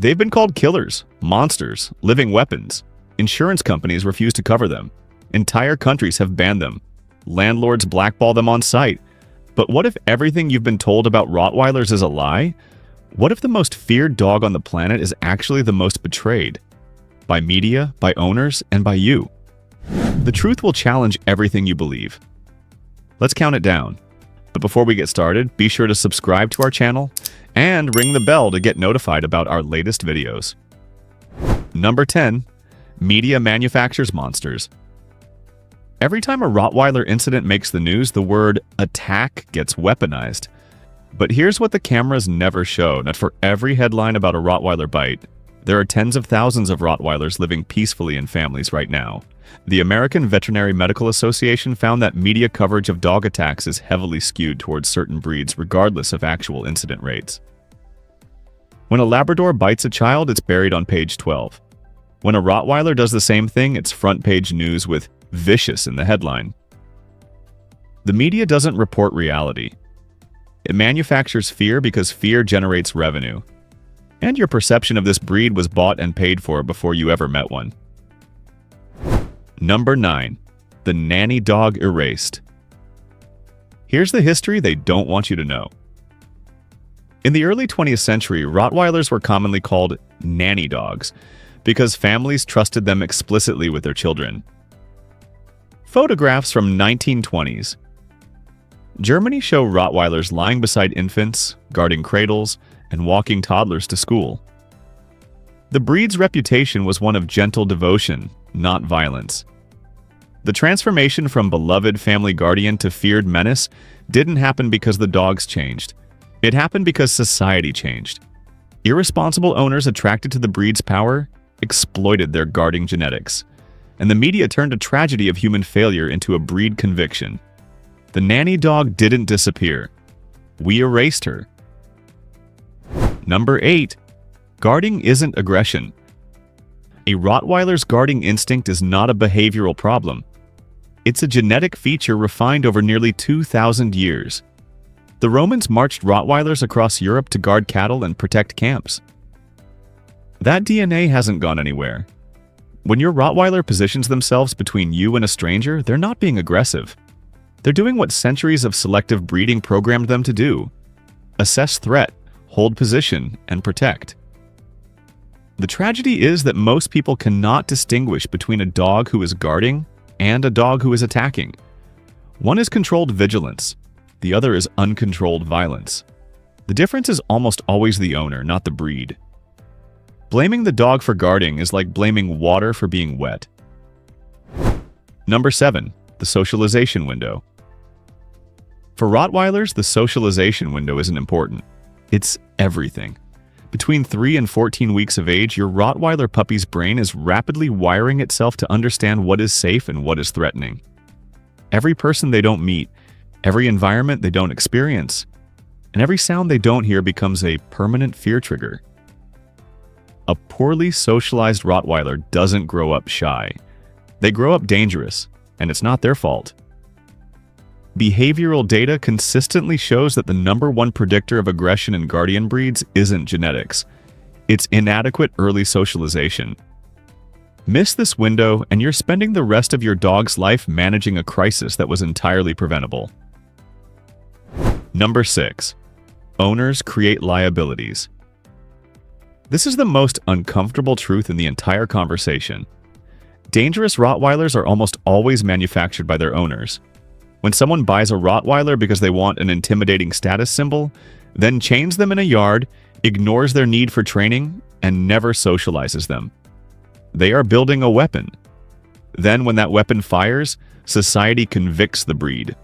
They've been called killers, monsters, living weapons. Insurance companies refuse to cover them. Entire countries have banned them. Landlords blackball them on site. But what if everything you've been told about Rottweilers is a lie? What if the most feared dog on the planet is actually the most betrayed? By media, by owners, and by you. The truth will challenge everything you believe. Let's count it down. But before we get started, be sure to subscribe to our channel and ring the bell to get notified about our latest videos. Number 10. Media manufactures monsters. Every time a Rottweiler incident makes the news, the word attack gets weaponized. But here's what the cameras never show, that for every headline about a Rottweiler bite, there are tens of thousands of Rottweilers living peacefully in families right now. The American Veterinary Medical Association found that media coverage of dog attacks is heavily skewed towards certain breeds regardless of actual incident rates. When a Labrador bites a child, it's buried on page 12. When a Rottweiler does the same thing, it's front-page news with "vicious" in the headline. The media doesn't report reality. It manufactures fear because fear generates revenue. And your perception of this breed was bought and paid for before you ever met one. Number 9. The nanny dog erased. Here's the history they don't want you to know. In the early 20th century, Rottweilers were commonly called nanny dogs because families trusted them explicitly with their children. Photographs from 1920s. Germany show Rottweilers lying beside infants, guarding cradles, and walking toddlers to school. The breed's reputation was one of gentle devotion, not violence. The transformation from beloved family guardian to feared menace didn't happen because the dogs changed. It happened because society changed. Irresponsible owners attracted to the breed's power exploited their guarding genetics, and the media turned a tragedy of human failure into a breed conviction. The nanny dog didn't disappear. We erased her. Number 8. Guarding isn't aggression. A Rottweiler's guarding instinct is not a behavioral problem. It's a genetic feature refined over nearly 2,000 years. The Romans marched Rottweilers across Europe to guard cattle and protect camps. That DNA hasn't gone anywhere. When your Rottweiler positions themselves between you and a stranger, they're not being aggressive. They're doing what centuries of selective breeding programmed them to do: assess threat, hold position, and protect. The tragedy is that most people cannot distinguish between a dog who is guarding and a dog who is attacking. One is controlled vigilance, the other is uncontrolled violence. The difference is almost always the owner, not the breed. Blaming the dog for guarding is like blaming water for being wet. Number 7. The socialization window. For Rottweilers, the socialization window isn't important. It's everything. Between 3 and 14 weeks of age, your Rottweiler puppy's brain is rapidly wiring itself to understand what is safe and what is threatening. Every person they don't meet, every environment they don't experience, and every sound they don't hear becomes a permanent fear trigger. A poorly socialized Rottweiler doesn't grow up shy. They grow up dangerous, and it's not their fault. Behavioral data consistently shows that the number one predictor of aggression in guardian breeds isn't genetics. It's inadequate early socialization. Miss this window, and you're spending the rest of your dog's life managing a crisis that was entirely preventable. Number 6. Owners create liabilities. This is the most uncomfortable truth in the entire conversation. Dangerous Rottweilers are almost always manufactured by their owners. When someone buys a Rottweiler because they want an intimidating status symbol, then chains them in a yard, ignores their need for training, and never socializes them, they are building a weapon. Then when that weapon fires, society convicts the breed.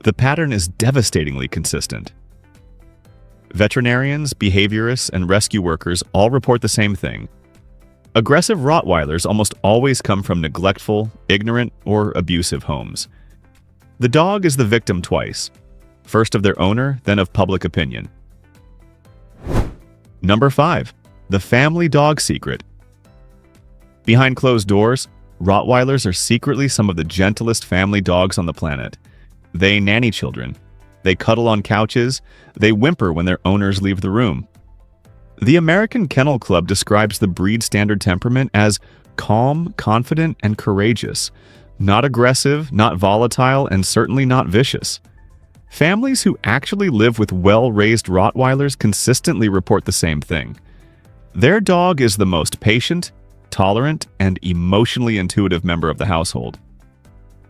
The pattern is devastatingly consistent. Veterinarians, behaviorists, and rescue workers all report the same thing. Aggressive Rottweilers almost always come from neglectful, ignorant, or abusive homes. The dog is the victim twice, first of their owner, then of public opinion. Number 5. The family dog secret. Behind closed doors, Rottweilers are secretly some of the gentlest family dogs on the planet. They nanny children. They cuddle on couches. They whimper when their owners leave the room. The American Kennel Club describes the breed standard temperament as calm, confident, and courageous, not aggressive, not volatile, and certainly not vicious. Families who actually live with well-raised Rottweilers consistently report the same thing. Their dog is the most patient, tolerant, and emotionally intuitive member of the household.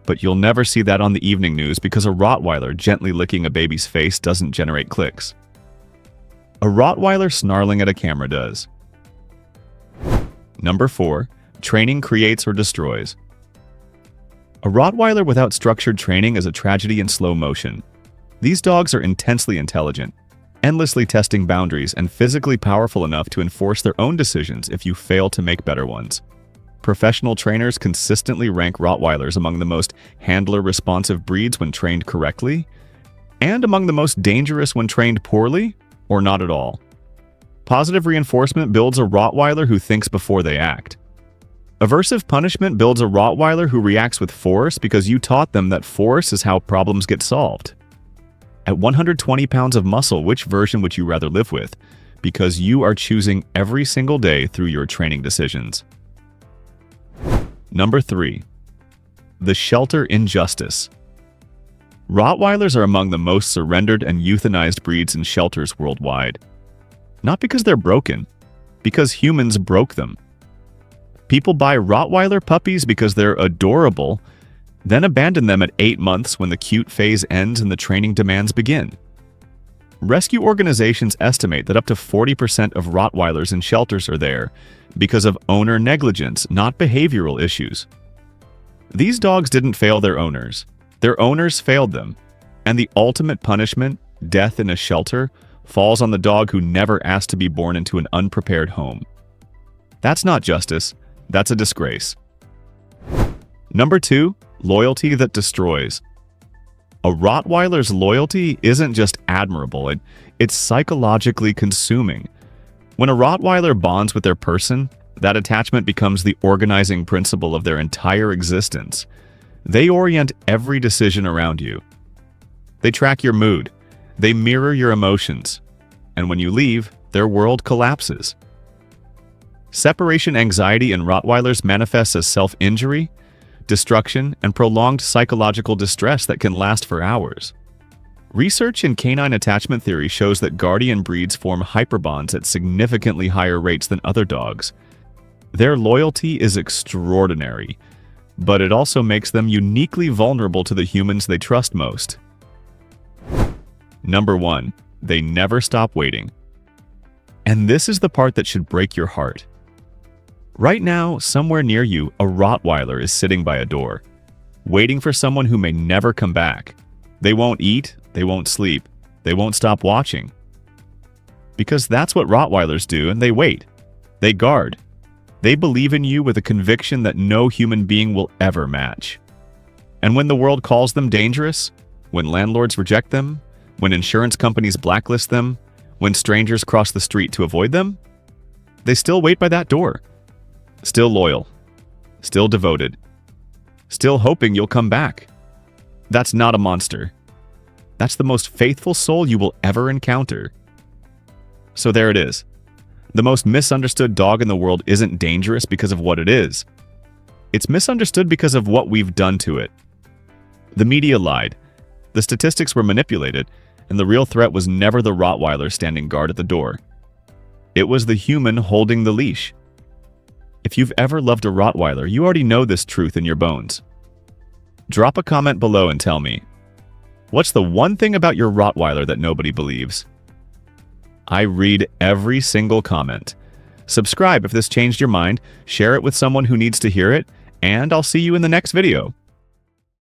But you'll never see that on the evening news because a Rottweiler gently licking a baby's face doesn't generate clicks. A Rottweiler snarling at a camera does. Number 4. Training creates or destroys. A Rottweiler without structured training is a tragedy in slow motion. These dogs are intensely intelligent, endlessly testing boundaries, and physically powerful enough to enforce their own decisions if you fail to make better ones. Professional trainers consistently rank Rottweilers among the most handler-responsive breeds when trained correctly, and among the most dangerous when trained poorly or not at all. Positive reinforcement builds a Rottweiler who thinks before they act. Aversive punishment builds a Rottweiler who reacts with force because you taught them that force is how problems get solved. At 120 pounds of muscle, which version would you rather live with? Because you are choosing every single day through your training decisions. Number 3. The shelter injustice. Rottweilers are among the most surrendered and euthanized breeds in shelters worldwide. Not because they're broken, because humans broke them. People buy Rottweiler puppies because they're adorable, then abandon them at 8 months when the cute phase ends and the training demands begin. Rescue organizations estimate that up to 40% of Rottweilers in shelters are there because of owner negligence, not behavioral issues. These dogs didn't fail their owners failed them, and the ultimate punishment, death in a shelter, falls on the dog who never asked to be born into an unprepared home. That's not justice, that's a disgrace. Number 2. Loyalty that destroys. A Rottweiler's loyalty isn't just admirable, it's psychologically consuming. When a Rottweiler bonds with their person, that attachment becomes the organizing principle of their entire existence. They orient every decision around you. They track your mood. They mirror your emotions. And when you leave, their world collapses. Separation anxiety in Rottweilers manifests as self-injury, destruction, and prolonged psychological distress that can last for hours. Research in canine attachment theory shows that guardian breeds form hyperbonds at significantly higher rates than other dogs. Their loyalty is extraordinary, but it also makes them uniquely vulnerable to the humans they trust most. Number 1. They never stop waiting. And this is the part that should break your heart. Right now, somewhere near you, a Rottweiler is sitting by a door, waiting for someone who may never come back. They won't eat, they won't sleep, they won't stop watching. Because that's what Rottweilers do, and they wait. They guard. They believe in you with a conviction that no human being will ever match. And when the world calls them dangerous, when landlords reject them, when insurance companies blacklist them, when strangers cross the street to avoid them, they still wait by that door. Still loyal. Still devoted. Still hoping you'll come back. That's not a monster. That's the most faithful soul you will ever encounter. So there it is. The most misunderstood dog in the world isn't dangerous because of what it is. It's misunderstood because of what we've done to it. The media lied. The statistics were manipulated, and the real threat was never the Rottweiler standing guard at the door. It was the human holding the leash. If you've ever loved a Rottweiler, you already know this truth in your bones. Drop a comment below and tell me, what's the one thing about your Rottweiler that nobody believes? I read every single comment. Subscribe if this changed your mind, share it with someone who needs to hear it, and I'll see you in the next video.